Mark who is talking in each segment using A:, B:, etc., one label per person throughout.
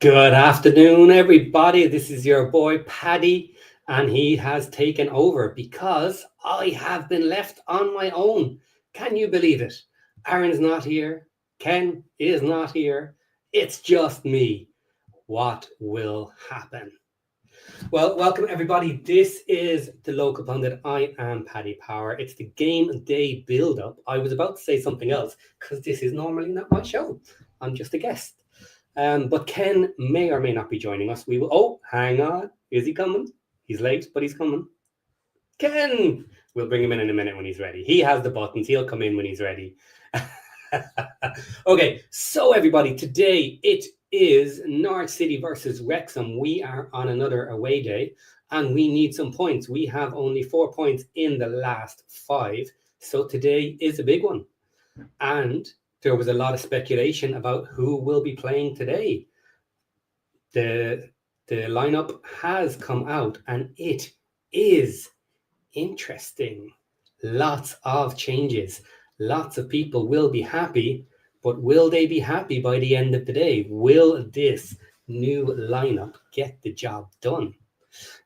A: Good afternoon, everybody. This is your boy Paddy, and he has taken over because I have been left on my own. Can you believe it? Aaron's not here. Ken is not here. It's just me. What will happen? Well, welcome everybody. This is the local pundit. I am Paddy Power. It's the game day build-up. I was about to say something else because this is normally not my show. I'm just a guest. But Ken may or may not be joining us. We will. Oh, hang on. Is he coming? He's late, but he's coming. Ken! We'll bring him in a minute when he's ready. He has the buttons. He'll come in when he's ready. Okay, so everybody, today it is Norwich City versus Wrexham. We are on another away day, and we need some points. We have only 4 points in the last 5, so today is a big one. And there was a lot of speculation about who will be playing today. The lineup has come out and it is interesting. Lots of changes. Lots of people will be happy, but will they be happy by the end of the day? Will this new lineup get the job done?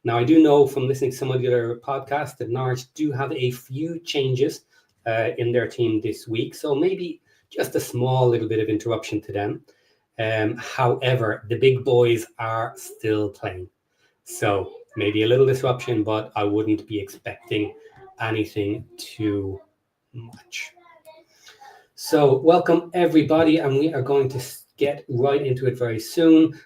A: Now, I do know from listening to some of the other podcasts that Norwich do have a few changes in their team this week. So maybe just a small little bit of interruption to them. However, the big boys are still playing. So maybe a little disruption, but I wouldn't be expecting anything too much. So welcome everybody, and we are going to get right into it very soon.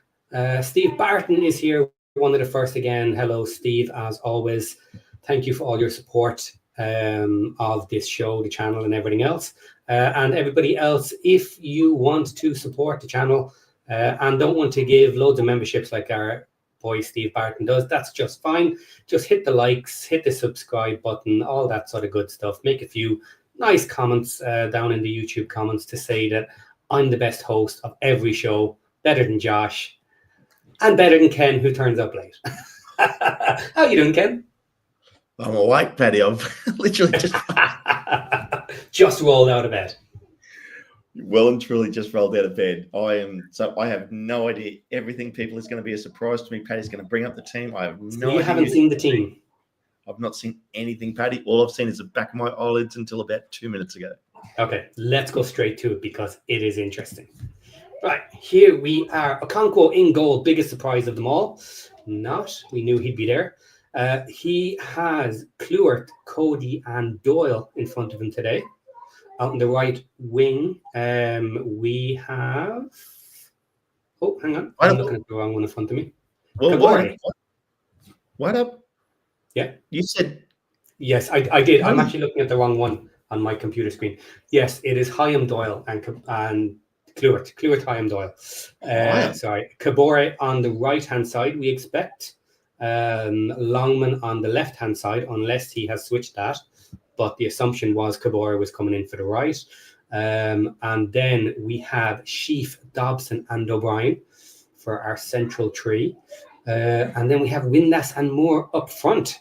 A: Steve Barton is here, one of the first again. Hello, Steve, as always. Thank you for all your support of this show, the channel, and everything else. And everybody else, if you want to support the channel and don't want to give loads of memberships like our boy Steve Barton does, that's just fine. Just hit the likes, hit the subscribe button, all that sort of good stuff. Make a few nice comments down in the YouTube comments to say that I'm the best host of every show, better than Josh, and better than Ken, who turns up late. How you doing, Ken?
B: I'm awake, Paddy. I've literally
A: just rolled out of bed.
B: Well and truly just rolled out of bed. I have no idea. Everything, people, is going to be a surprise to me. Paddy's going to bring up the team. I have no idea.
A: You haven't seen the team?
B: I've not seen anything, Paddy. All I've seen is the back of my eyelids until about 2 minutes ago.
A: Okay, let's go straight to it because it is interesting. Right, here we are. Okonkwo in goal, biggest surprise of them all. Not, we knew he'd be there. He has Clewert, Cody, and Doyle in front of him today. Out on the right wing, we have... Oh, hang on. I'm looking at the wrong one in front of me.
B: Well, what up?
A: Yeah.
B: You said...
A: Yes, I did. I'm actually looking at the wrong one on my computer screen. Yes, it is Hyam Doyle and Clewert. Clewert, Hyam Doyle. Sorry. Kabore on the right-hand side, we expect. Longman on the left-hand side, unless he has switched that. But the assumption was Kabore was coming in for the right. And then we have Sheaf, Dobson, and O'Brien for our central tree. And then we have Windass and Moore up front.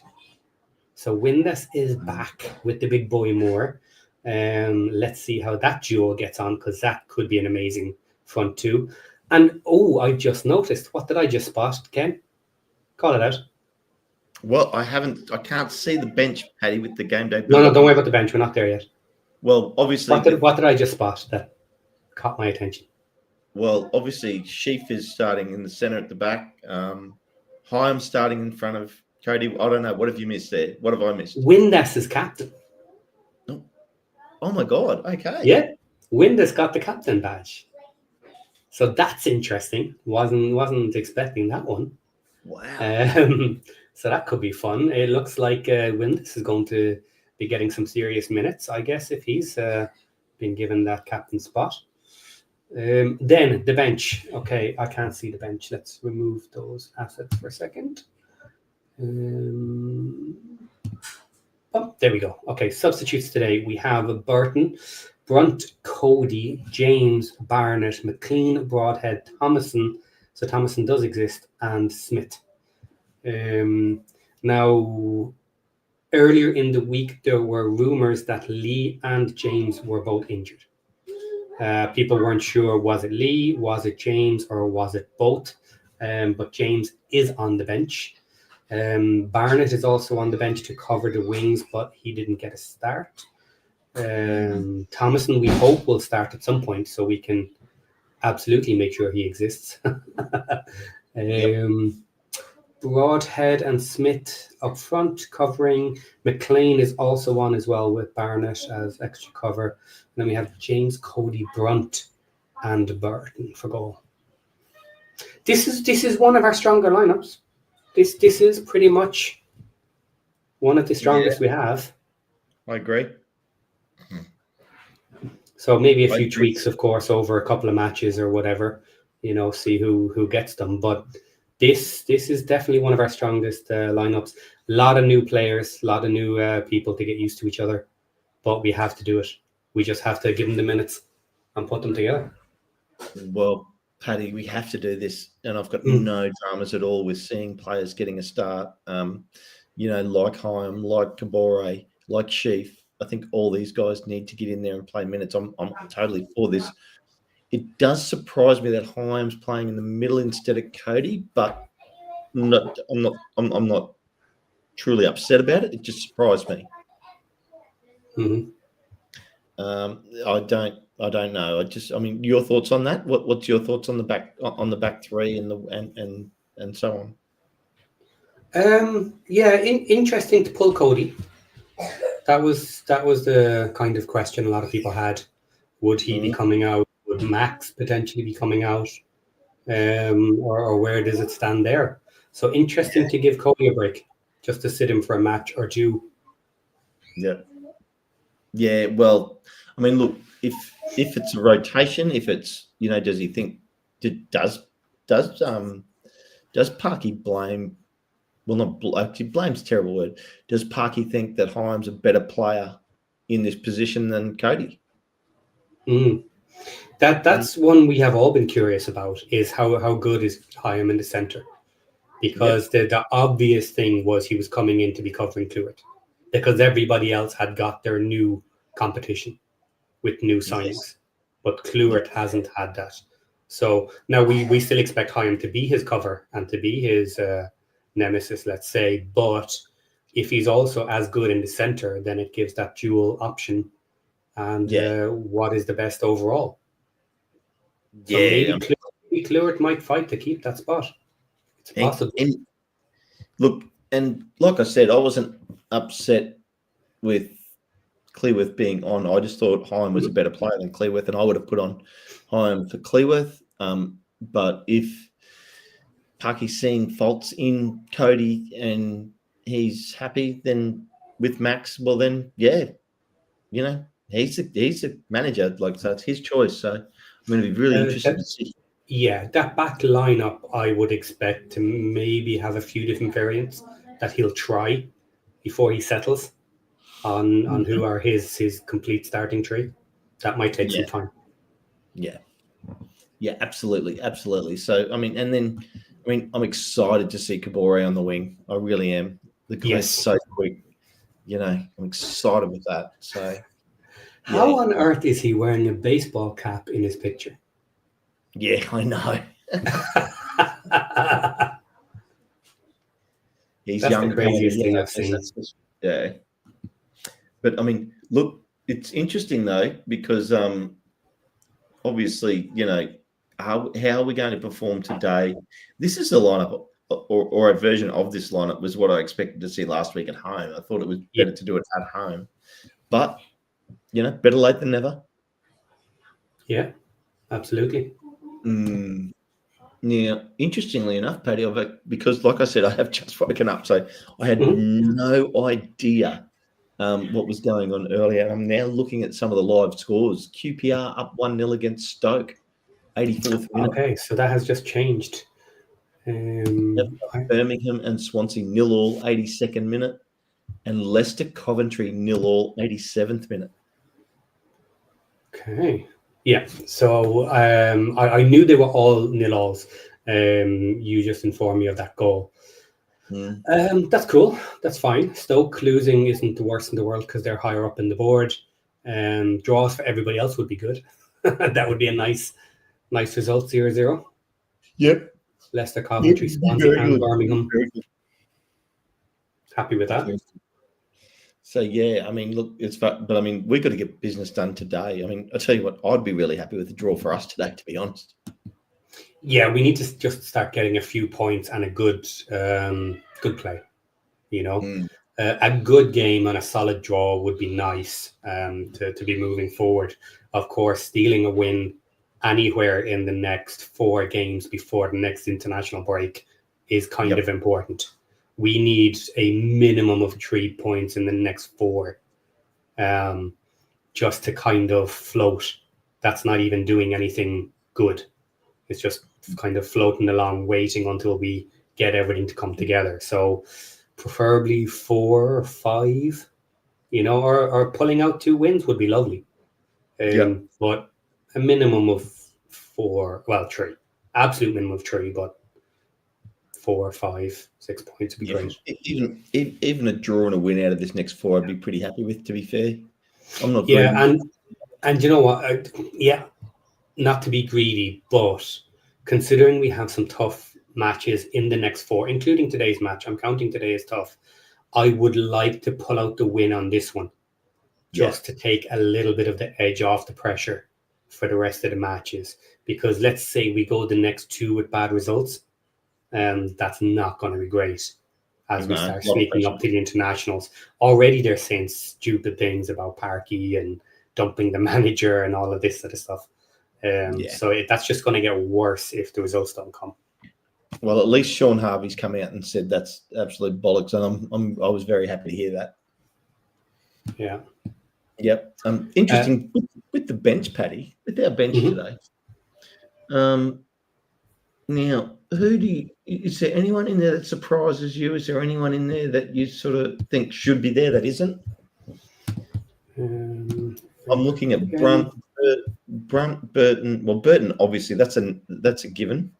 A: So Windass is back with the big boy Moore. Let's see how that duo gets on, because that could be an amazing front two. And, I just noticed. What did I just spot, Ken? Call it out.
B: Well, I can't see the bench, Paddy, with the game day.
A: No, don't worry about the bench. We're not there yet.
B: Well, obviously...
A: What did I just spot that caught my attention?
B: Well, obviously, Sheaf is starting in the centre at the back. Hyam starting in front of Cody. I don't know. What have you missed there? What have I missed?
A: Windass is captain.
B: Oh, my God. Okay.
A: Yeah. Windass got the captain badge. So that's interesting. Wasn't expecting that one.
B: Wow.
A: So that could be fun. It looks like Windass is going to be getting some serious minutes, I guess, if he's been given that captain spot. Then the bench. Okay, I can't see the bench. Let's remove those assets for a second. Oh, there we go. Okay, substitutes today. We have Burton, Brunt, Cody, James, Barnett, McLean, Broadhead, Thomason. So Thomason does exist, and Smith. Now, earlier in the week, there were rumors that Lee and James were both injured. People weren't sure, was it Lee, was it James, or was it both? But James is on the bench. Barnett is also on the bench to cover the wings, but he didn't get a start. Thomason, we hope, will start at some point so we can absolutely make sure he exists. Broadhead and Smith up front covering. McLean is also on as well with Barnett as extra cover. And then we have James, Cody, Brunt, and Burton for goal. This is one of our stronger lineups. This is pretty much one of the strongest we have.
B: I agree.
A: So maybe a few tweaks, of course, over a couple of matches or whatever. See who gets them, but. This is definitely one of our strongest lineups. A lot of new players, a lot of new people to get used to each other, but we have to do it. We just have to give them the minutes and put them together.
B: Well, Paddy, we have to do this, and I've got no dramas at all with seeing players getting a start. Like Hyam, like Kabore, like Sheaf. I think all these guys need to get in there and play minutes. I'm totally for this. It does surprise me that Hyam's playing in the middle instead of Cody, but I'm not truly upset about it. It just surprised me. I don't know. Your thoughts on that? What's your thoughts on the back three and so on?
A: Interesting to pull Cody. That was the kind of question a lot of people had. Would he be coming out? Would Max potentially be coming out? Or where does it stand there? So interesting to give Cody a break, just to sit him for a match or two.
B: Yeah. Well, look, if it's a rotation, if it's does he think does Parky blame? Well, not blame's a terrible word. Does Parky think that Hyam's a better player in this position than Cody?
A: That's one we have all been curious about, is how good is Hyam in the centre? Because the obvious thing was he was coming in to be covering Clewitt, because everybody else had got their new competition with new signings, but Clewitt hasn't had that. So now we still expect Hyam to be his cover and to be his nemesis, let's say, but if he's also as good in the centre, then it gives that dual option and what is the best overall. So maybe Clewitt might fight to keep that spot. It's possible.
B: And like I said, I wasn't upset with Cleworth being on. I just thought Hyam was a better player than Cleworth, and I would have put on Hyam for Cleworth. But if Parky's seeing faults in Cody and he's happy then with Max, well then, he's a manager, so it's his choice. So I'm going to be really interested to see.
A: Yeah, that back lineup, I would expect to maybe have a few different variants that he'll try before he settles on who are his complete starting three. That might take some time.
B: Yeah, absolutely. So, I'm excited to see Kabore on the wing. I really am. The guy's so quick. I'm excited with that. So,
A: how on earth is he wearing a baseball cap in his picture?
B: Yeah, I know. He's
A: That's
B: young.
A: the craziest thing I've seen.
B: Yeah. But, look, it's interesting, though, because obviously, how are we going to perform today? This is a lineup or a version of this lineup was what I expected to see last week at home. I thought it was better to do it at home. But, better late than never.
A: Yeah, absolutely.
B: Yeah, interestingly enough, Paddy, because like I said, I have just woken up, so I had no idea what was going on earlier. I'm now looking at some of the live scores. QPR up 1-0 against Stoke, 84th minute.
A: Okay, so that has just changed.
B: Birmingham and Swansea 0-0, 82nd minute, and Leicester Coventry 0-0, 87th minute.
A: Okay. Yeah, so I knew they were all 0-0s. You just informed me of that goal. That's cool. That's fine. Stoke losing isn't the worst in the world because they're higher up in the board. Draws for everybody else would be good. That would be a nice result, 0-0.
B: Yep.
A: Leicester, Coventry, Swansea,
B: Very
A: and
B: good.
A: Birmingham.
B: Very good.
A: Happy with that.
B: So yeah, I mean, look, but I mean, we've got to get business done today. I mean, I tell you what, I'd be really happy with a draw for us today, to be honest.
A: Yeah, we need to just start getting a few points and a good play. You know, a good game and a solid draw would be nice to be moving forward. Of course, stealing a win anywhere in the next 4 games before the next international break is kind of important. We need a minimum of 3 points in the next 4 just to kind of float. That's not even doing anything good. It's just kind of floating along, waiting until we get everything to come together. So preferably 4 or 5, you know, or pulling out 2 wins would be lovely. But a minimum of 4, well, 3. Absolute minimum of 3, but 4, 5, 6 points would be great.
B: Even a draw and a win out of this next 4, I'd be pretty happy with, to be fair. I'm not
A: greedy.
B: Yeah,
A: and you know what? Not to be greedy, but considering we have some tough matches in the next 4, including today's match, I'm counting today as tough. I would like to pull out the win on this one, just to take a little bit of the edge off the pressure for the rest of the matches. Because let's say we go the next 2 with bad results, that's not going to be great as we start sneaking up to the internationals. Already they're saying stupid things about Parky and dumping the manager and all of this sort of stuff. So that's just going to get worse if the results don't come.
B: Well, at least Sean Harvey's come out and said that's absolute bollocks, and I was very happy to hear that.
A: Yeah.
B: Yep. Interesting with the bench, Paddy. With our bench today. Now, is there anyone in there that surprises you? Is there anyone in there that you sort of think should be there that isn't? I'm looking at Brunt, Burton. Well, Burton, obviously, that's a given.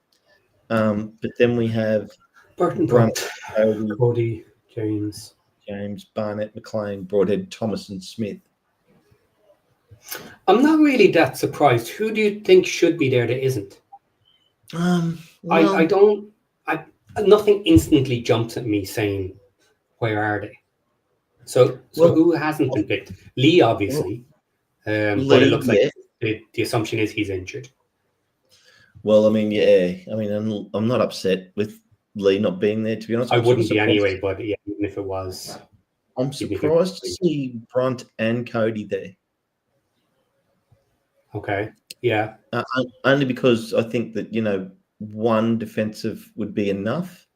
B: But then we have
A: Burton,
B: Brunt,
A: Cody, James,
B: Barnett, McLean, Broadhead, Thomas, and Smith.
A: I'm not really that surprised. Who do you think should be there that isn't? Nothing instantly jumps at me saying, where are they? So who hasn't been picked? Lee, obviously. But it looks like the assumption is he's injured.
B: Well, I mean, I'm not upset with Lee not being there, to be honest.
A: I wouldn't be anyway, but yeah, even if it was.
B: I'm surprised to see Brunt and Cody there.
A: Okay, yeah.
B: Only because I think that, one defensive would be enough.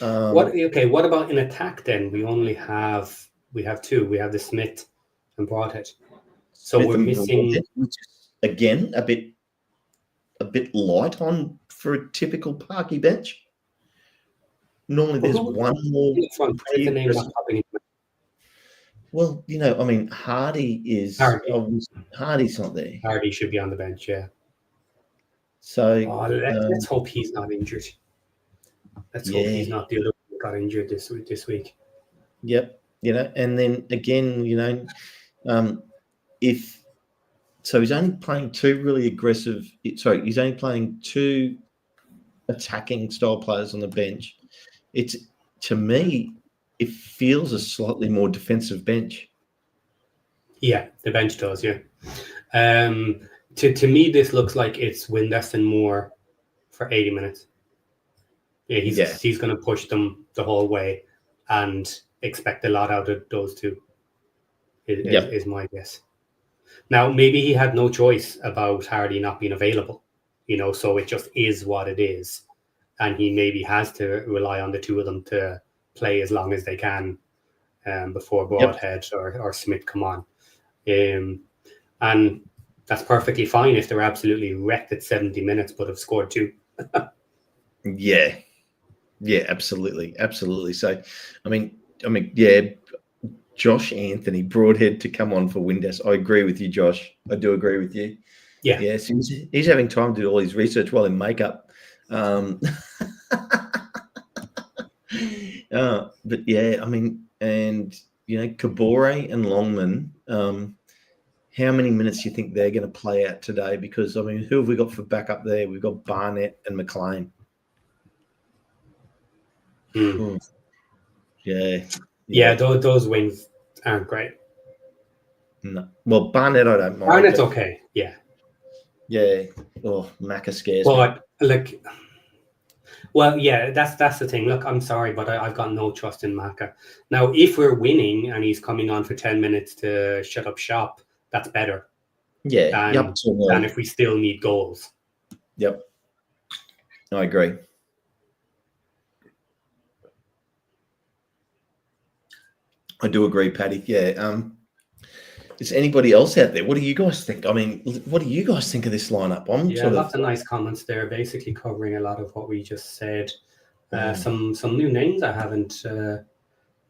A: What about in attack then? We have 2. We have the Smith and Broadhead. So we're missing,
B: which is, again, a bit light for a typical Parky bench. Normally there's one more. Well, Hardy is Hardy's not there.
A: Hardy should be on the bench, yeah.
B: So
A: let's hope he's not injured. Let's hope he's not the other one that got injured this week.
B: Yep, and then again, if so, he's only playing 2 really aggressive. Sorry, he's only playing 2 attacking style players on the bench. To me, it feels a slightly more defensive bench.
A: Yeah, the bench does. Yeah. To me, this looks like it's Windass and Moore for 80 minutes. Yeah, he's going to push them the whole way and expect a lot out of those 2. Is my guess. Now, maybe he had no choice about Hardy not being available, so it just is what it is. And he maybe has to rely on the 2 of them to play as long as they can before Broadhead or Smith come on. And that's perfectly fine if they're absolutely wrecked at 70 minutes but have scored 2.
B: Yeah, absolutely. So, I mean, Josh Anthony, Broadhead to come on for Windass. I agree with you, Josh. I do agree with you.
A: Yeah.
B: Yes, he's having time to do all his research while in makeup. But yeah, and Kabore and Longman, How many minutes do you think they're going to play out today? Because, I mean, who have we got for backup there? We've got Barnett and McLean.
A: Mm.
B: Yeah.
A: Those wings aren't great.
B: No. Well, Barnett, I don't mind.
A: Barnett's okay. Yeah.
B: Yeah. Oh, Macca scares me.
A: But like, well, yeah, that's the thing. Look, I'm sorry, but I've got no trust in Macca. Now, if we're winning and he's coming on for 10 minutes to shut up shop, that's better.
B: Yeah.
A: Than if we still need goals.
B: Yep. I agree. I do agree, Paddy. Yeah. Is anybody else out there? What do you guys think? I mean, what do you guys think of this lineup?
A: Lots of nice comments there, basically covering a lot of what we just said. Some new names I haven't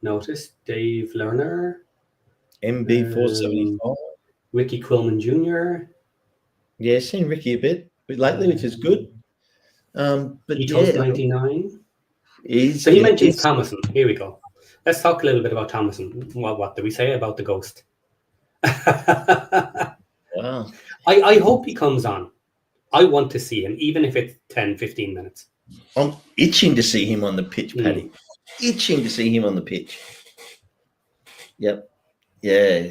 A: noticed. Dave Lerner,
B: MB475,
A: Ricky Quillman Jr.
B: Yeah, seen Ricky a bit lately, which is good. But
A: Eto's 99.
B: So
A: he mentions Thomason. Here we go. Let's talk a little bit about Thomason. What do we say about the ghost?
B: Wow.
A: I hope he comes on. I want to see him, even if it's 10, 15 minutes.
B: I'm itching to see him on the pitch, Paddy. Itching to see him on the pitch. Yep. Yeah.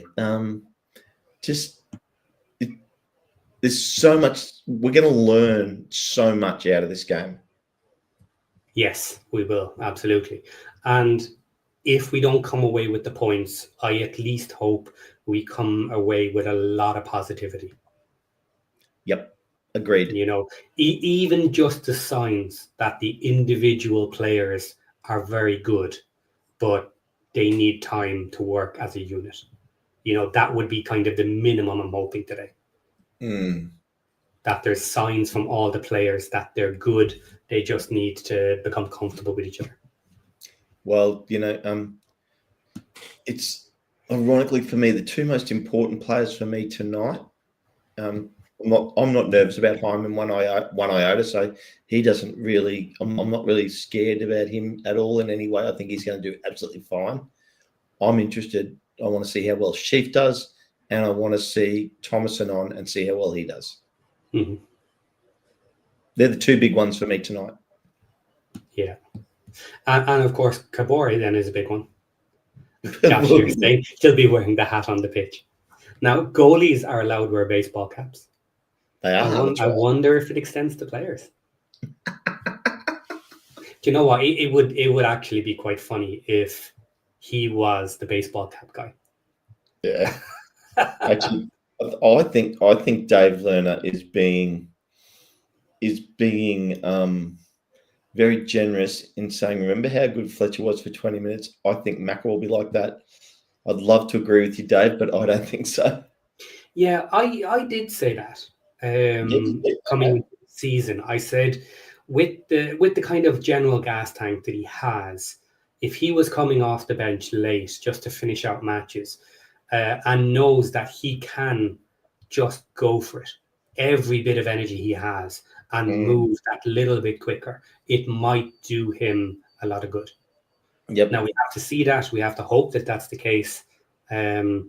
B: There's so much. We're going to learn so much out of this game.
A: Yes, we will. Absolutely. And if we don't come away with the points, I at least hope we come away with a lot of positivity.
B: Yep. Agreed.
A: You know, even just the signs that the individual players are very good, but they need time to work as a unit. You know, that would be kind of the minimum I'm hoping today. That there's signs from all the players that they're good. They just need to become comfortable with each other. Well,
B: you know, it's ironically for me, the two most important players for me tonight. I'm not nervous about Hyman one iota, so he doesn't really. I'm not really scared about him at all in any way. I think he's going to do absolutely fine. I'm interested. I want to see how well Sheaf does, and I want to see Thomason on and see how well he does.
A: Mm-hmm.
B: They're the two big ones for me tonight.
A: Yeah, and of course Kabore then is a big one. Josh, you're saying he'll be wearing the hat on the pitch. Now goalies are allowed to wear baseball caps.
B: They are.
A: I wonder if it extends to players. Do you know what? It would actually be quite funny if he was the baseball cap guy.
B: Yeah. Actually, I think Dave Lerner is being very generous in saying, remember how good Fletcher was for 20 minutes? I think Macca will be like that. I'd love to agree with you, Dave, but I don't think so.
A: Yeah, I did say that. Coming season, I said with the kind of general gas tank that he has, if he was coming off the bench late just to finish out matches, and knows that he can just go for it, every bit of energy he has, and move that little bit quicker, it might do him a lot of good.
B: Yep.
A: Now we have to see that. We have to hope that that's the case, and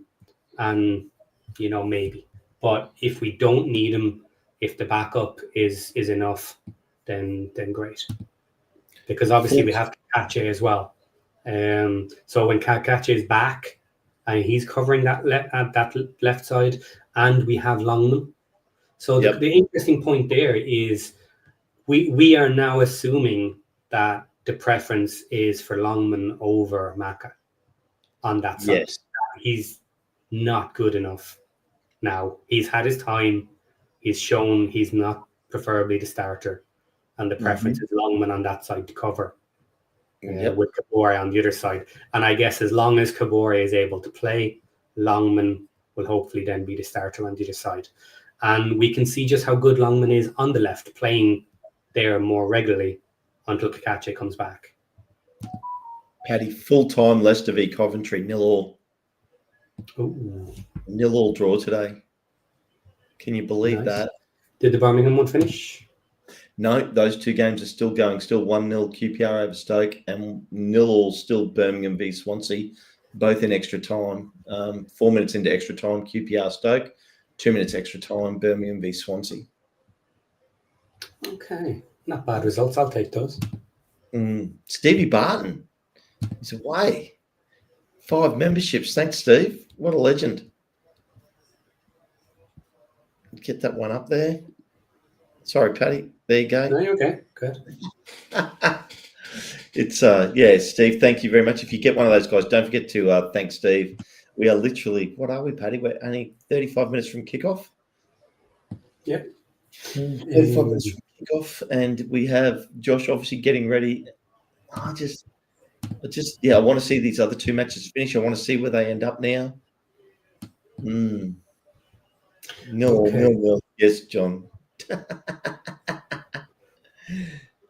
A: you know, maybe. But if we don't need him, if the backup is enough, then great. Because obviously we have Kakache as well. So when Kakache is back and he's covering that left side, and we have Longman. So the interesting point there is we are now assuming that the preference is for Longman over Macca on that side.
B: Yes.
A: He's not good enough. Now, he's had his time. He's shown he's not preferably the starter. And the preference is Longman on that side to cover with Kabore on the other side. And I guess as long as Kabore is able to play, Longman will hopefully then be the starter on the other side. And we can see just how good Longman is on the left, playing there more regularly until Kakache comes back.
B: Paddy, full-time Leicester v Coventry, 0-0.
A: Ooh.
B: 0-0 draw today. Can you believe that?
A: Did the Birmingham one finish?
B: No, those two games are still going. Still 1-0 QPR over Stoke and 0-0 still Birmingham v Swansea. both in extra time. 4 minutes into extra time, QPR Stoke. 2 minutes extra time, Birmingham v Swansea.
A: Okay, not bad results. I'll take those.
B: Stevie Barton is away. 5 memberships. Thanks, Steve. What a legend. Get that one up there. Sorry, Paddy. There you go.
A: No, you're okay. Good.
B: It's Steve, thank you very much. If you get one of those guys, don't forget to thank Steve. We are literally, what are we, Paddy? We're only 35 minutes from kickoff.
A: Yep.
B: 35 minutes from kickoff, and we have Josh obviously getting ready. I want to see these other 2 matches finish. I want to see where they end up now. No. Yes, John.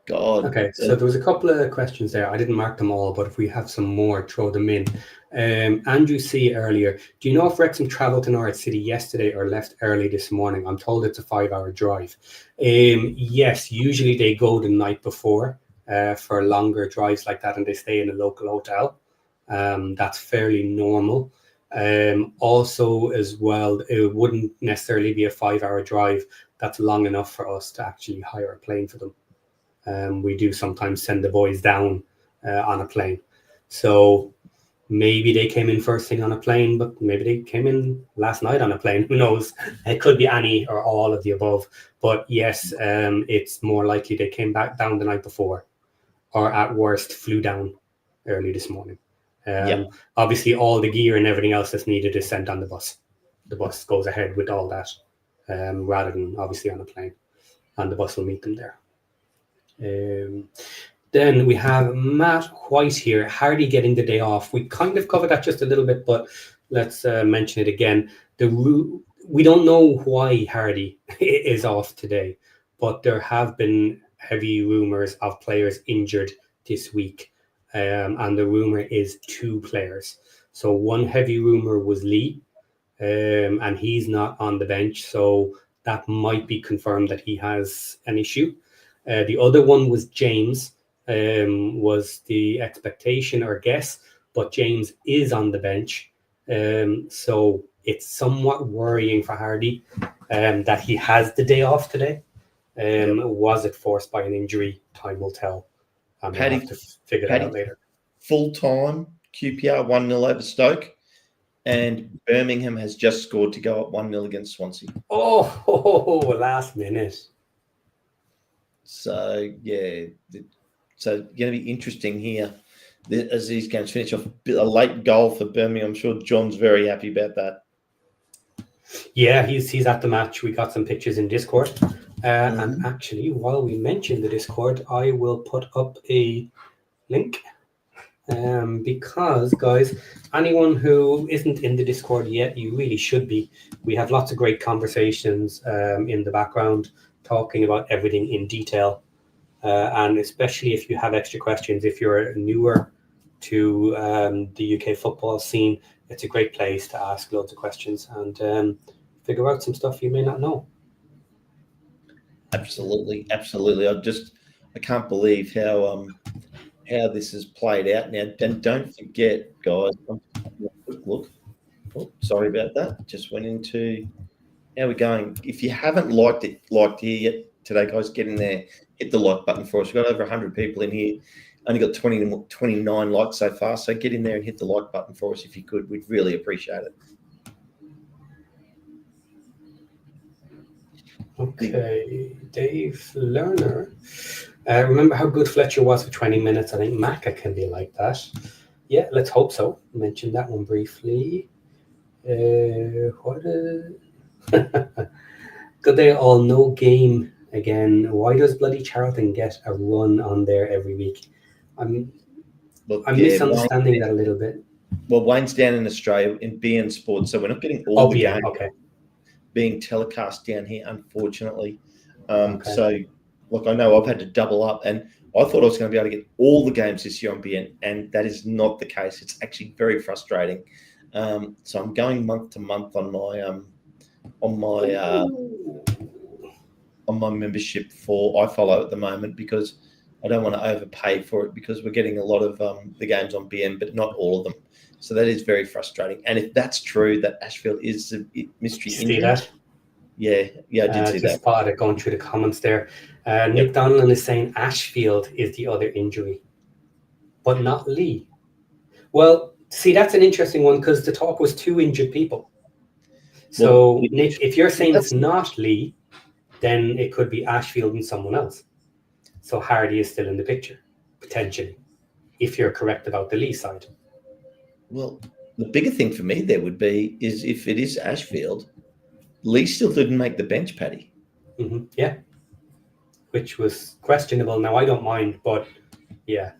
B: God.
A: Okay, so there was a couple of questions there. I didn't mark them all, but if we have some more, throw them in. Andrew C. earlier, do you know if Wrexham travelled to Norwich City yesterday or left early this morning? I'm told it's a 5-hour drive. Yes, usually they go the night before for longer drives like that, and they stay in a local hotel. That's fairly normal. Also, as well, it wouldn't necessarily be a 5-hour drive. That's long enough for us to actually hire a plane for them. We do sometimes send the boys down on a plane. So maybe they came in first thing on a plane, but maybe they came in last night on a plane. Who knows? It could be any or all of the above. But yes, it's more likely they came back down the night before, or at worst flew down early this morning. Obviously, all the gear and everything else that's needed is sent on the bus. The bus goes ahead with all that, rather than obviously on a plane, and the bus will meet them there. Then we have Matt White here. Hardy getting the day off. We kind of covered that just a little bit, but let's mention it again. We don't know why Hardy is off today, but there have been heavy rumours of players injured this week, and the rumour is 2 players. So one heavy rumour was Lee, and he's not on the bench, so that might be confirmed that he has an issue. The other one was James, was the expectation or guess, but James is on the bench. So it's somewhat worrying for Hardy that he has the day off today. Was it forced by an injury? Time will tell. And we'll have to figure that out later.
B: Full time, QPR 1-0 over Stoke, and Birmingham has just scored to go up 1-0 against Swansea.
A: Oh, last minute.
B: So, so going to be interesting here as these games finish off. A late goal for Birmingham. I'm sure John's very happy about that.
A: Yeah, he's at the match. We got some pictures in Discord. And actually, while we mention the Discord, I will put up a link. Because, guys, anyone who isn't in the Discord yet, you really should be. We have lots of great conversations in the background, talking about everything in detail, and especially if you have extra questions, if you're newer to the UK football scene, it's a great place to ask loads of questions and figure out some stuff you may not know.
B: Absolutely. I can't believe how this has played out now. And don't forget, guys, quick look. Oh, sorry about that. Just went into. How we're going. If you haven't liked here yet today, guys, get in there, hit the like button for us. We've got over 100 people in here, only got 29 likes so far, so get in there and hit the like button for us if you could. We'd really appreciate it.
A: Okay, Dave Lerner. Remember how good Fletcher was for 20 minutes? I think Macca can be like that. Yeah, let's hope so. Mentioned that one briefly. Good day all, no game again. Why does bloody Charlton get a run on there every week? I'm misunderstanding that a little bit.
B: Well, Wayne's down in Australia in BN Sports, so we're not getting all the games being telecast down here, unfortunately. So, look, I know I've had to double up, and I thought I was going to be able to get all the games this year on BN, and that is not the case. It's actually very frustrating. So I'm going month to month on my membership for iFollow at the moment because I don't want to overpay for it because we're getting a lot of the games on BM, but not all of them. So that is very frustrating. And if that's true, that Ashfield is a mystery
A: See
B: injury.
A: that?
B: Yeah, I did see
A: Just
B: that.
A: spotted it going through the comments there. Nick Donlan is saying Ashfield is the other injury, but not Lee. Well, see, that's an interesting one because the talk was 2 injured people. So,
B: Well,
A: Nick, if you're saying it's
B: that's-
A: not Lee, then it could be Ashfield and someone else. So Hardy is still in the picture, potentially, if you're correct about the Lee side.
B: Well, the bigger thing for me there would be is if it is Ashfield, Lee still didn't make the bench, Paddy.
A: Yeah, which was questionable. Now, I don't mind, but yeah.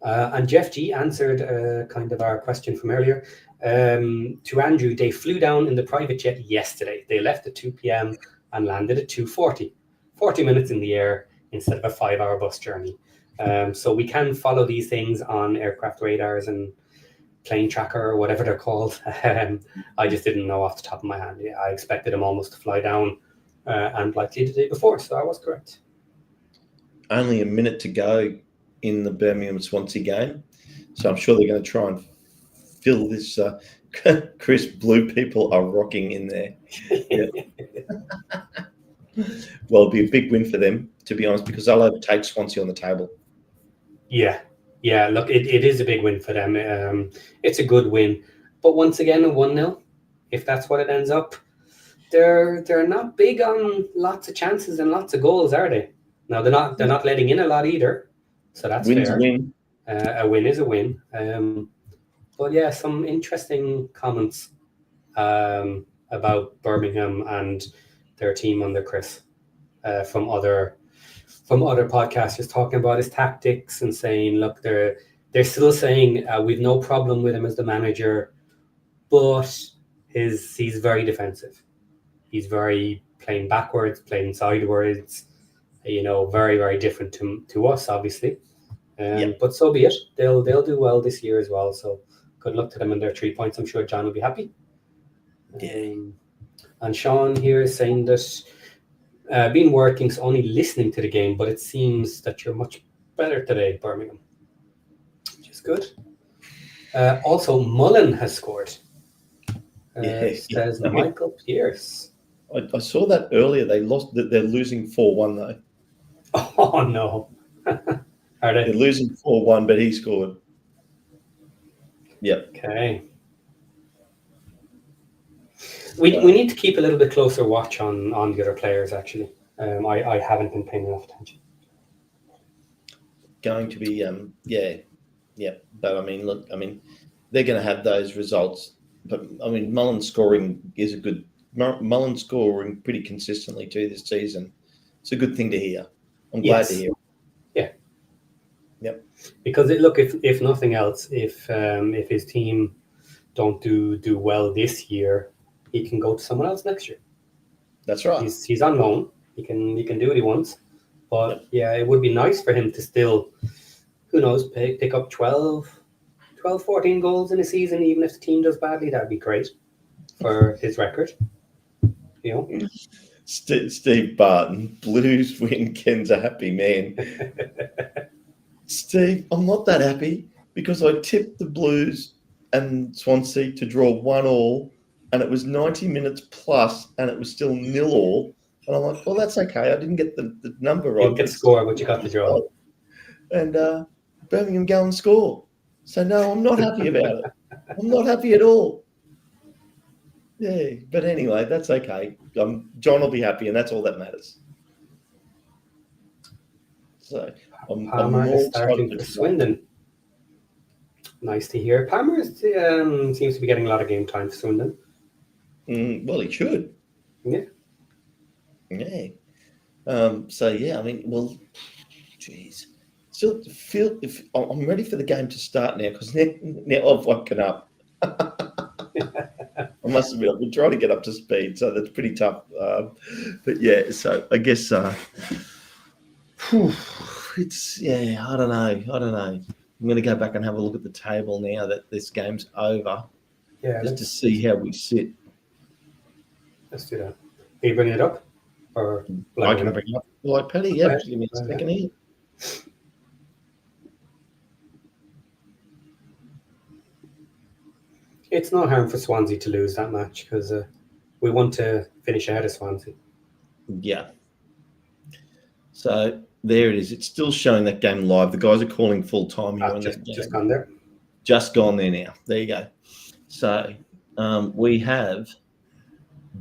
A: And Jeff G answered kind of our question from earlier. To Andrew, they flew down in the private jet yesterday. They left at 2 p.m. and landed at 2:40. 40 minutes in the air instead of a 5-hour bus journey. So we can follow these things on aircraft radars and plane tracker or whatever they're called. I just didn't know off the top of my head. I expected them almost to fly down and likely the day before, so I was correct.
B: Only a minute to go in the Birmingham-Swansea game. So I'm sure they're going to try and fill this. Chris, blue people are rocking in there. Yeah. Well, it'll be a big win for them, to be honest, because they'll overtake Swansea on the table.
A: Yeah, look, it is a big win for them. It's a good win. But once again, a 1-0, if that's what it ends up, they're not big on lots of chances and lots of goals, are they? No, they're not letting in a lot either. So that's
B: Win's
A: fair.
B: a win.
A: A win is a win. But yeah, some interesting comments about Birmingham and their team under Chris from other podcasters talking about his tactics and saying, look, they're still saying we've no problem with him as the manager, but he's very defensive. He's very playing backwards, playing sideways. Very, very different to us, obviously. But so be it. They'll do well this year as well. So good luck to them and their 3 points. I'm sure John will be happy. And Sean here is saying that been working, so only listening to the game, but it seems that you're much better today, Birmingham, which is good. Also, Mullen has scored. Says Michael Pierce.
B: I saw that earlier. They lost. They're losing 4-1 though.
A: Oh no. Are they?
B: They're losing 4-1, but he scored. Yep.
A: Okay. We need to keep a little bit closer watch on the other players, actually. I haven't been paying enough attention.
B: Going to be, But I mean, look, they're going to have those results. But I mean, Mullen scoring is a good. Mullen scoring pretty consistently too this season. It's a good thing to hear. I'm glad to hear.
A: Yeah.
B: Yep.
A: Because if nothing else, if his team don't do well this year, he can go to someone else next year.
B: That's right.
A: He's on loan. He can do what he wants. But yeah, it would be nice for him to still, who knows, pick up 12, 14 goals in a season, even if the team does badly. That'd be great for his record.
B: Steve Barton, Blues win, Ken's a happy man. Steve, I'm not that happy because I tipped the Blues and Swansea to draw 1-1, and it was 90 minutes plus, and it was still 0-0. And I'm like, well, that's okay. I didn't get the number right.
A: You didn't get the score, but you got the draw.
B: And Birmingham go and score. So, no, I'm not happy about it. I'm not happy at all. Yeah, but anyway, that's okay. John will be happy, and that's all that matters. So
A: Palmer is starting for Swindon. Nice to hear. Palmer seems to be getting a lot of game time for Swindon.
B: Well, he should.
A: Yeah.
B: Yeah. Geez. Still feel if I'm ready for the game to start now because now I've woken up. I must admit, I've been trying to get up to speed, so that's pretty tough. But yeah, so I guess it's I don't know. I'm going to go back and have a look at the table now that this game's over.
A: Yeah,
B: just to see how we sit.
A: Let's do that. Are you bringing it up? Or
B: I can bring it up. Like Paddy, yeah, give me a second here.
A: It's no harm for Swansea to lose that match because we want to finish ahead of Swansea.
B: Yeah. So there it is. It's still showing that game live. The guys are calling full time here on that game.
A: Just gone there.
B: Just gone there now. There you go. So we have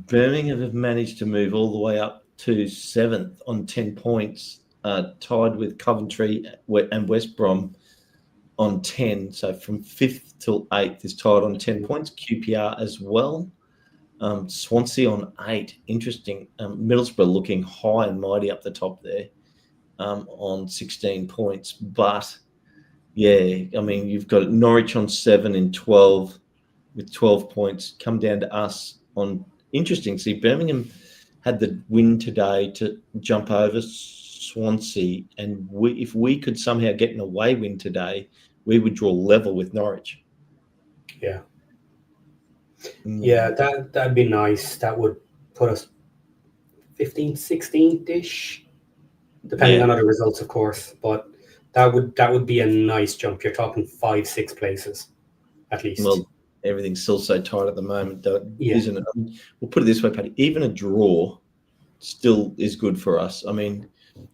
B: Birmingham have managed to move all the way up to 7th on 10 points, tied with Coventry and West Brom on 10. So from 5th till 8th is tied on 10 points. QPR as well. Swansea on 8. Interesting. Middlesbrough looking high and mighty up the top there on 16 points. But, yeah, I mean, you've got Norwich on 7 and 12 with 12 points. Come down to us on interesting. See, Birmingham had the win today to jump over Swansea. And if we could somehow get an away win today, we would draw level with Norwich.
A: Yeah. Yeah, that'd be nice. That would put us 15th, 16th-ish, depending on other results, of course. But that would be a nice jump. You're talking 5-6 places, at least.
B: Well, everything's still so tight at the moment, isn't it? I mean, we'll put it this way, Paddy. Even a draw still is good for us. I mean,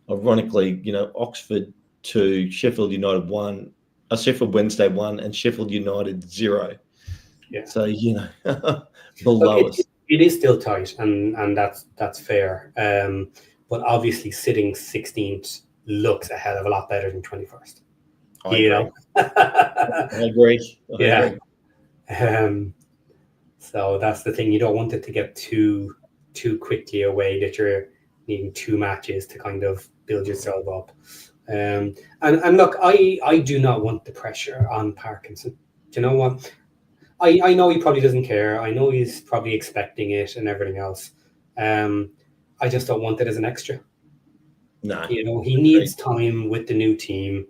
B: ironically, Oxford 2, Sheffield United 1, Sheffield Wednesday 1, and Sheffield United 0.
A: Yeah.
B: So, below us.
A: It is still tight, and that's fair. But obviously, sitting 16th looks a hell of a lot better than 21st.
B: I agree.
A: Yeah. So that's the thing. You don't want it to get too quickly away that you're needing 2 matches to kind of build yourself up. And look, I do not want the pressure on Parkinson. Do you know what? I know he probably doesn't care. I know he's probably expecting it and everything else. I just don't want it as an extra.
B: No.
A: He needs time with the new team.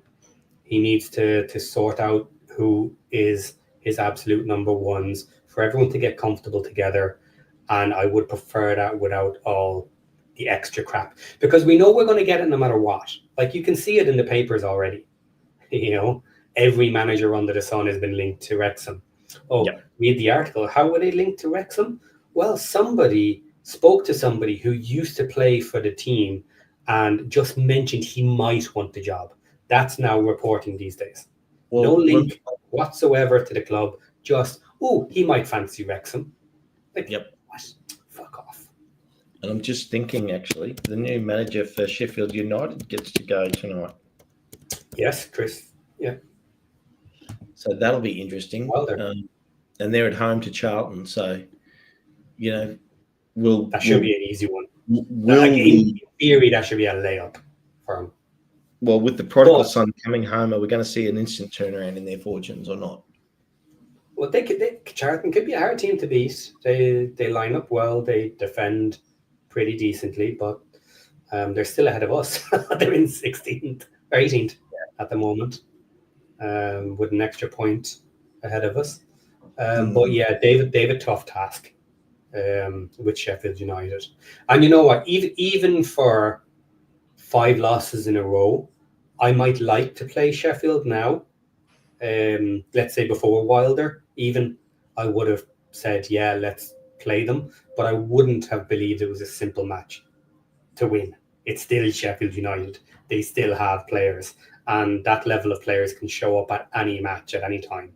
A: He needs to sort out who is his absolute number ones for everyone to get comfortable together. And I would prefer that without all the extra crap, because we know we're going to get it no matter what. Like, you can see it in the papers already. Every manager under the sun has been linked to Wrexham. Read the article. How were they linked to Wrexham? Well, somebody spoke to somebody who used to play for the team and just mentioned he might want the job. That's now reporting these days. Well, no link whatsoever to the club. Just, he might fancy Wrexham. Like, what? Fuck off.
B: And I'm just thinking, actually, the new manager for Sheffield United gets to go tonight.
A: Yes, Chris. Yeah.
B: So that'll be interesting.
A: Well,
B: and they're at home to Charlton. So, that
A: should be an easy one. In theory, that should be a layup for them.
B: Well, with the prodigal son coming home, are we going to see an instant turnaround in their fortunes or not?
A: Well, Charlton could be a hard team to beat. They line up well. They defend pretty decently, but they're still ahead of us. They're in 16th or 18th at the moment, with an extra point ahead of us. But yeah, they've a tough task with Sheffield United. And you know what? Even for 5 losses in a row, I might like to play Sheffield now. Let's say before Wilder, even I would have said, yeah, let's play them. But I wouldn't have believed it was a simple match to win. It's still Sheffield United. They still have players. And that level of players can show up at any match at any time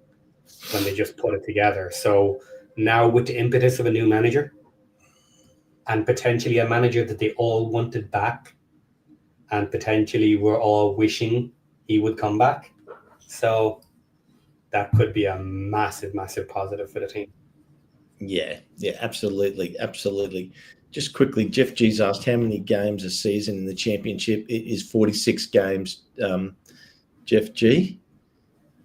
A: when they just put it together. So now with the impetus of a new manager and potentially a manager that they all wanted back and potentially we're all wishing he would come back. So that could be a massive, massive positive for the team.
B: Yeah, absolutely. Just quickly, Jeff G's asked how many games a season in the Championship. It is 46 games, Jeff G.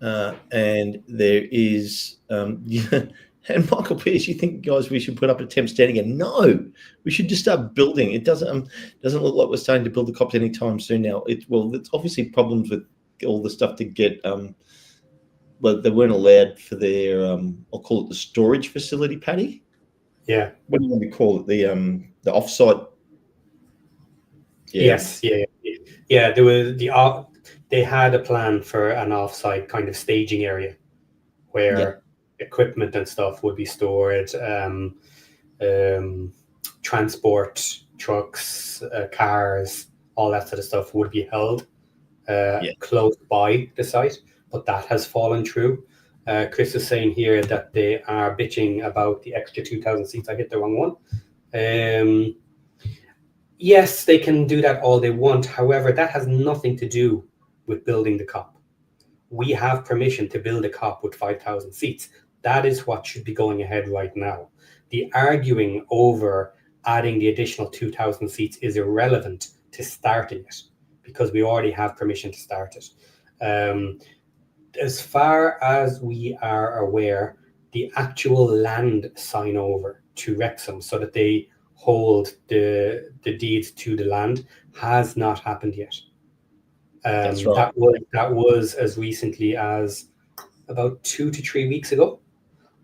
B: And there is, and Michael Pearce, you think, guys, we should put up a temp stand again? No, we should just start building. It doesn't look like we're starting to build the Cops anytime soon now. It's obviously problems with all the stuff to get, but they weren't allowed for their, I'll call it the storage facility, Paddy.
A: Yeah.
B: What do you want to call it? The offsite.
A: Yeah. Yes. Yeah. There was they had a plan for an offsite kind of staging area where equipment and stuff would be stored. Transport, trucks, cars, all that sort of stuff would be held close by the site, but that has fallen through. Chris is saying here that they are bitching about the extra 2,000 seats. I hit the wrong one. Yes, they can do that all they want. However, that has nothing to do with building the Kop. We have permission to build a Kop with 5,000 seats. That is what should be going ahead right now. The arguing over adding the additional 2,000 seats is irrelevant to starting it, because we already have permission to start it. As far as we are aware, the actual land sign over to Wrexham so that they hold the deeds to the land has not happened yet.
B: That's right.
A: That was as recently as about 2 to 3 weeks ago.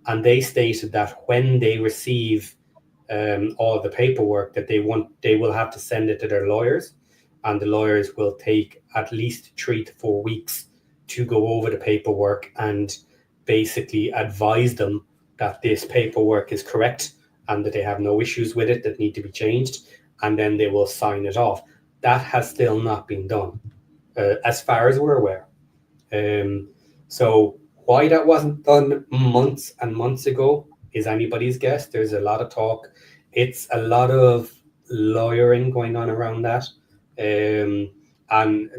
A: And they stated that when they receive all the paperwork that they will have to send it to their lawyers, and the lawyers will take at least 3 to 4 weeks to go over the paperwork and basically advise them that this paperwork is correct and that they have no issues with it that need to be changed, and then they will sign it off. That has still not been done, as far as we're aware. So why that wasn't done months and months ago is anybody's guess. There's a lot of talk. It's a lot of lawyering going on around that. And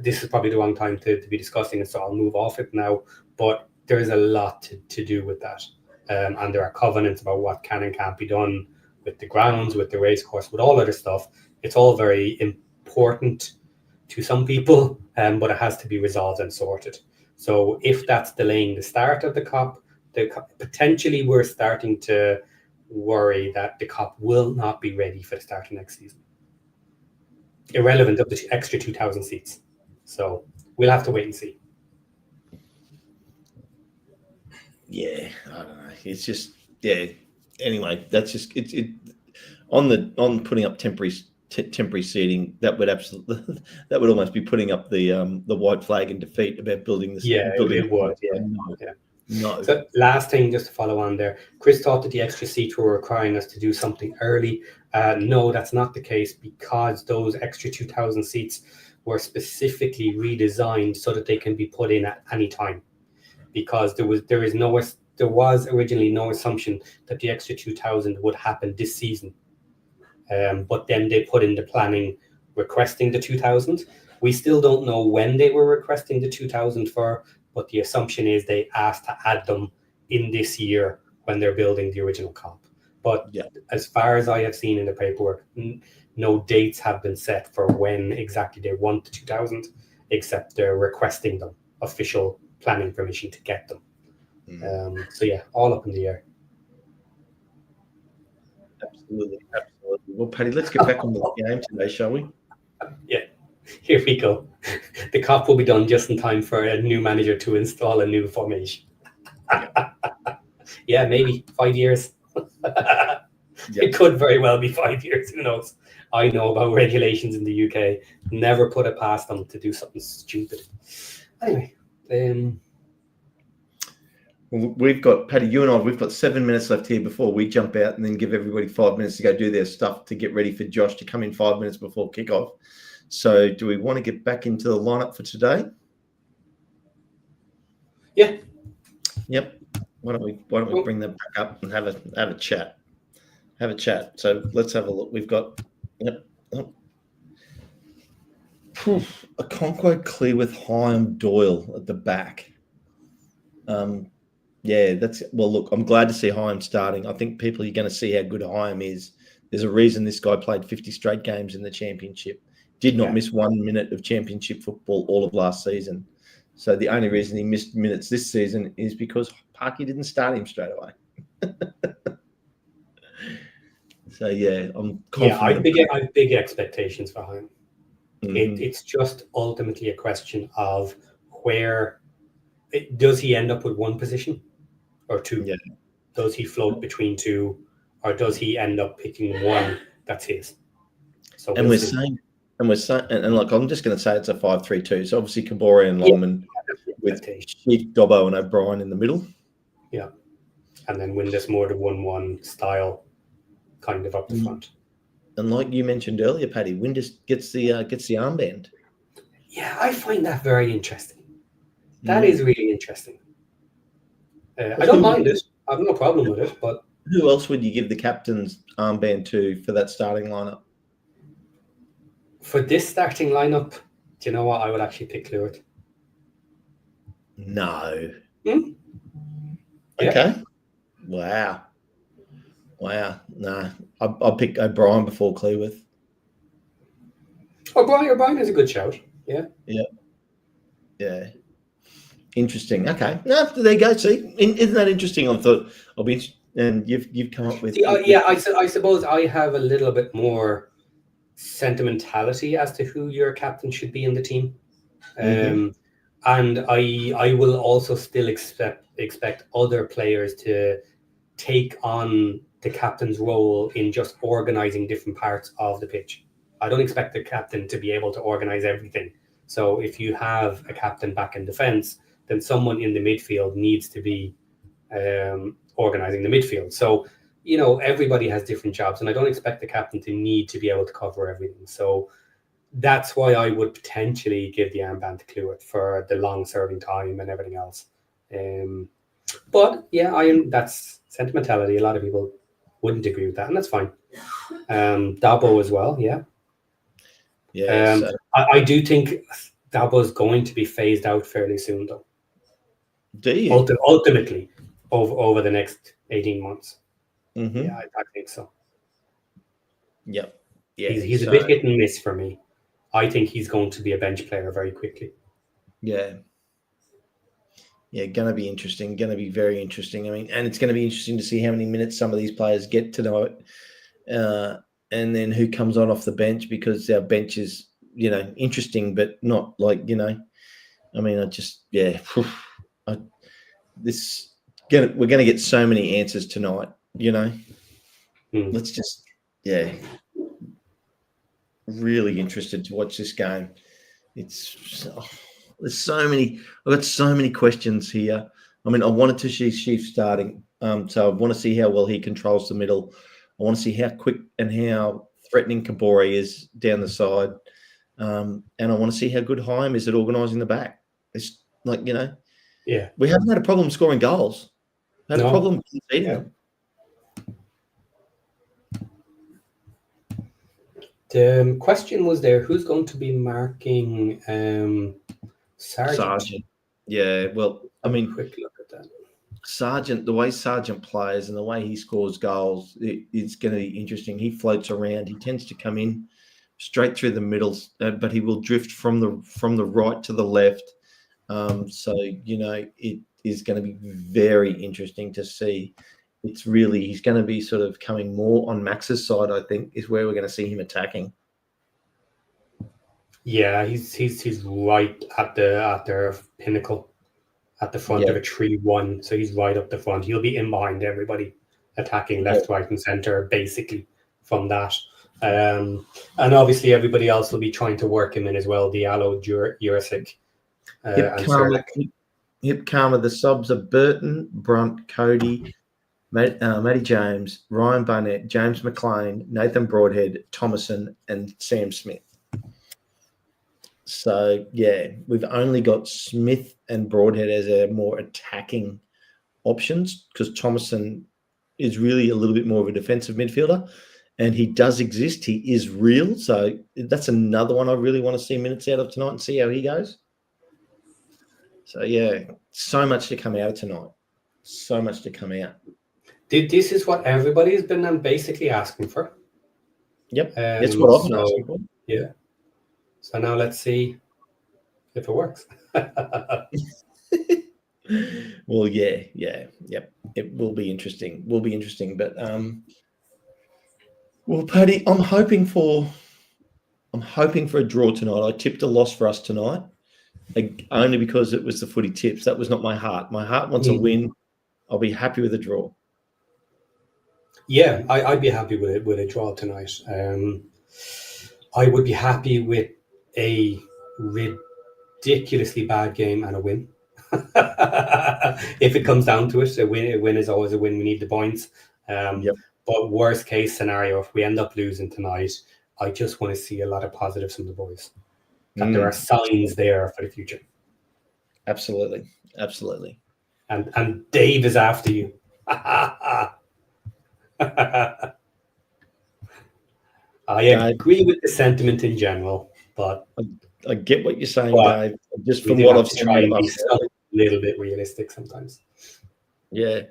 A: this is probably the wrong time to be discussing it, so I'll move off it now. But there's a lot to do with that. And there are covenants about what can and can't be done with the grounds, with the race course, with all other stuff. It's all very important to some people, but it has to be resolved and sorted. So if that's delaying the start of the Kop, potentially we're starting to worry that the Kop will not be ready for the start of next season, irrelevant of the extra 2,000 seats. So we'll have to wait and see.
B: Yeah, I don't know. It's just, Anyway, that's just it. On putting up temporary seating, that would almost be putting up the white flag in defeat about building this.
A: Yeah,
B: building
A: it would.
B: No.
A: So last thing, just to follow on there, Chris thought that the extra seats were requiring us to do something early. No, that's not the case, because those extra 2,000 seats were specifically redesigned so that they can be put in at any time. Because there was originally no assumption that the extra 2,000 would happen this season. But then they put in the planning requesting the 2,000. We still don't know when they were requesting the 2,000 for, but the assumption is they asked to add them in this year when they're building the original Kop. But as far as I have seen in the paperwork, no dates have been set for when exactly they want the 2,000, except they're requesting them, official planning permission to get them. So all up in the air.
B: Absolutely. Well, Paddy, let's get back on the game today, shall we?
A: Yeah, here we go. The Kop will be done just in time for a new manager to install a new formation. Maybe 5 years. It could very well be 5 years. Who knows? I know about regulations in the UK. Never put it past them to do something stupid. Anyway,
B: we've got, Paddy, you and I, we've got 7 minutes left here before we jump out, and then give everybody 5 minutes to go do their stuff to get ready for Josh to come in 5 minutes before kickoff. So do we want to get back into the lineup for today?
A: Yeah.
B: Yep. Why don't we bring them back up and have a chat? Have a chat. So let's have a look. We've got a Conquo clear with Hyam Doyle at the back. Look, I'm glad to see Hyam starting. I think people are going to see how good Hyam is. There's a reason this guy played 50 straight games in the championship. Did not miss 1 minute of championship football all of last season. So the only reason he missed minutes this season is because Parky didn't start him straight away. So I'm confident.
A: I have big expectations for him. It's just ultimately a question of where does he end up with one position or two? Yeah. Does he float between two, or does he end up picking one that's his? So
B: I'm just going to say it's a 5-3-2. So obviously Kabore and Longman with Sheik, Dobbo, and O'Brien in the middle.
A: Yeah. and then win this more to 1-1 style kind of up the front.
B: And like you mentioned earlier, Paddy, Windus gets the armband.
A: Yeah, I find that very interesting. That is really interesting. I don't mind it. I have no problem with it. But
B: who else would you give the captain's armband to for that starting lineup?
A: For this starting lineup, do you know what? I would actually pick Clewitt.
B: No.
A: Okay.
B: Yeah. Wow. Nah. I'll pick O'Brien before Cleworth.
A: O'Brien is a good shout. Yeah.
B: Interesting. Okay. No, there you go. See, isn't that interesting? I thought I'll be, and you've come up with.
A: I suppose I have a little bit more sentimentality as to who your captain should be in the team, and I will also still expect other players to take on the captain's role in just organizing different parts of the pitch. I don't expect the captain to be able to organize everything. So if you have a captain back in defense, then someone in the midfield needs to be organizing the midfield. So, everybody has different jobs, and I don't expect the captain to need to be able to cover everything. So that's why I would potentially give the armband to Clewitt for the long-serving time and everything else. But yeah, that's sentimentality. A lot of people wouldn't agree with that, and that's fine. Dabo as well, yeah.
B: Yeah.
A: I do think Dabo's going to be phased out fairly soon, though.
B: Do you?
A: Ultimately, over the next 18 months. Yeah, I think so.
B: Yep. Yeah.
A: He's a bit hit and miss for me. I think he's going to be a bench player very quickly.
B: Yeah. Yeah, going to be interesting. Going to be very interesting. I mean, and it's going to be interesting to see how many minutes some of these players get tonight, and then who comes on off the bench, because our bench is, interesting, but not like, I mean, we're going to get so many answers tonight, Let's just, really interested to watch this game. I've got so many questions here. I mean, I wanted to see Sheaf starting. So I want to see how well he controls the middle. I want to see how quick and how threatening Kabore is down the side. And I want to see how good Haim is at organising the back. It's like, we haven't had a problem scoring goals. Had a problem conceding them.
A: The question was there, who's going to be marking Sargent?
B: Yeah, well, I mean,
A: quick look at that.
B: Sargent, the way Sargent plays and the way he scores goals, it's going to be interesting. He floats around. He tends to come in straight through the middle, but he will drift from the right to the left. So, it is going to be very interesting to see. He's going to be sort of coming more on Max's side, I think, is where we're going to see him attacking.
A: Yeah, he's right at the pinnacle, at the front of a 3-1. So he's right up the front. He'll be in behind everybody, attacking left, right, and centre, basically from that. And obviously everybody else will be trying to work him in as well. Diallo, Jurisic,
B: Hip Karma. The subs are Burton, Brunt, Cody, Matty James, Ryan Barnett, James McLean, Nathan Broadhead, Thomason, and Sam Smith. So, we've only got Smith and Broadhead as our more attacking options, because Thomason is really a little bit more of a defensive midfielder, and he does exist. He is real. So that's another one I really want to see minutes out of tonight and see how he goes. So, so much to come out of tonight. So much to come out.
A: This is what everybody's been basically asking for.
B: Yep, that's what I've been asking for.
A: Yeah. So now let's see if it works.
B: Well, yep. It will be interesting. But well, Paddy, I'm hoping for a draw tonight. I tipped a loss for us tonight, only because it was the footy tips. That was not my heart. My heart wants a win. I'll be happy with a draw.
A: Yeah, I'd be happy with a draw tonight. I would be happy with a ridiculously bad game and a win. If it comes down to it, a win is always a win. We need the points. But worst case scenario, if we end up losing tonight, I just want to see a lot of positives from the boys. That there are signs there for the future.
B: Absolutely. Absolutely.
A: And Dave is after you. I agree with the sentiment in general, but
B: I get what you're saying, Dave. Just from
A: what
B: I've seen
A: out of us, a little bit realistic sometimes.
B: Yeah,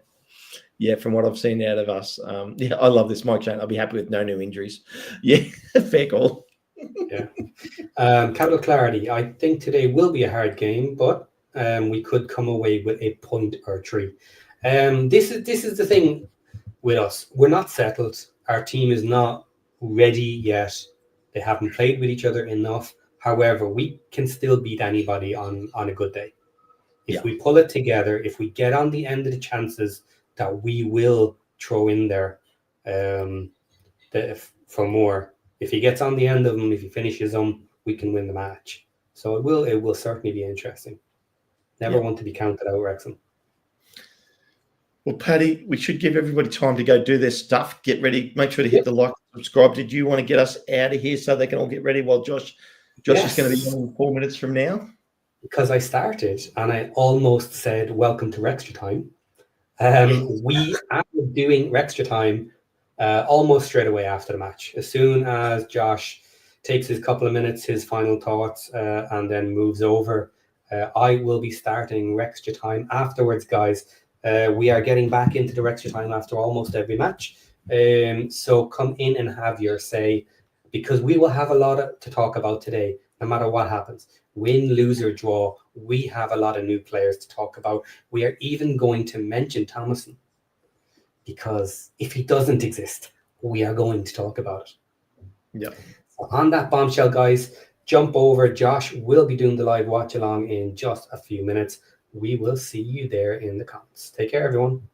B: from what I've seen out of us, I love this Mike Shane. I'll be happy with no new injuries. Yeah, fair call.
A: Yeah. Capital clarity. I think today will be a hard game, but we could come away with a point or 3. This is the thing with us. We're not settled. Our team is not ready yet. They haven't played with each other enough. However, we can still beat anybody on a good day. If we pull it together, if we get on the end of the chances that we will throw in there for more. If he gets on the end of them, if he finishes them, we can win the match. So it will certainly be interesting. Never want to be counted out, Wrexham.
B: Well, Paddy, we should give everybody time to go do their stuff, get ready, make sure to hit the like, subscribe. Did you want to get us out of here so they can all get ready while Josh is going to be on in 4 minutes from now?
A: Because I started and I almost said, welcome to Rextra Time. We are doing Rextra Time almost straight away after the match. As soon as Josh takes his couple of minutes, his final thoughts, and then moves over, I will be starting Rextra Time afterwards, guys. We are getting back into the Rextra Time after almost every match. So come in and have your say, because we will have a lot to talk about today, no matter what happens. Win, lose, or draw, we have a lot of new players to talk about. We are even going to mention Thomason, because if he doesn't exist, we are going to talk about it.
B: Yeah.
A: So on that bombshell, guys, jump over. Josh will be doing the live watch along in just a few minutes. We will see you there in the comments. Take care, everyone.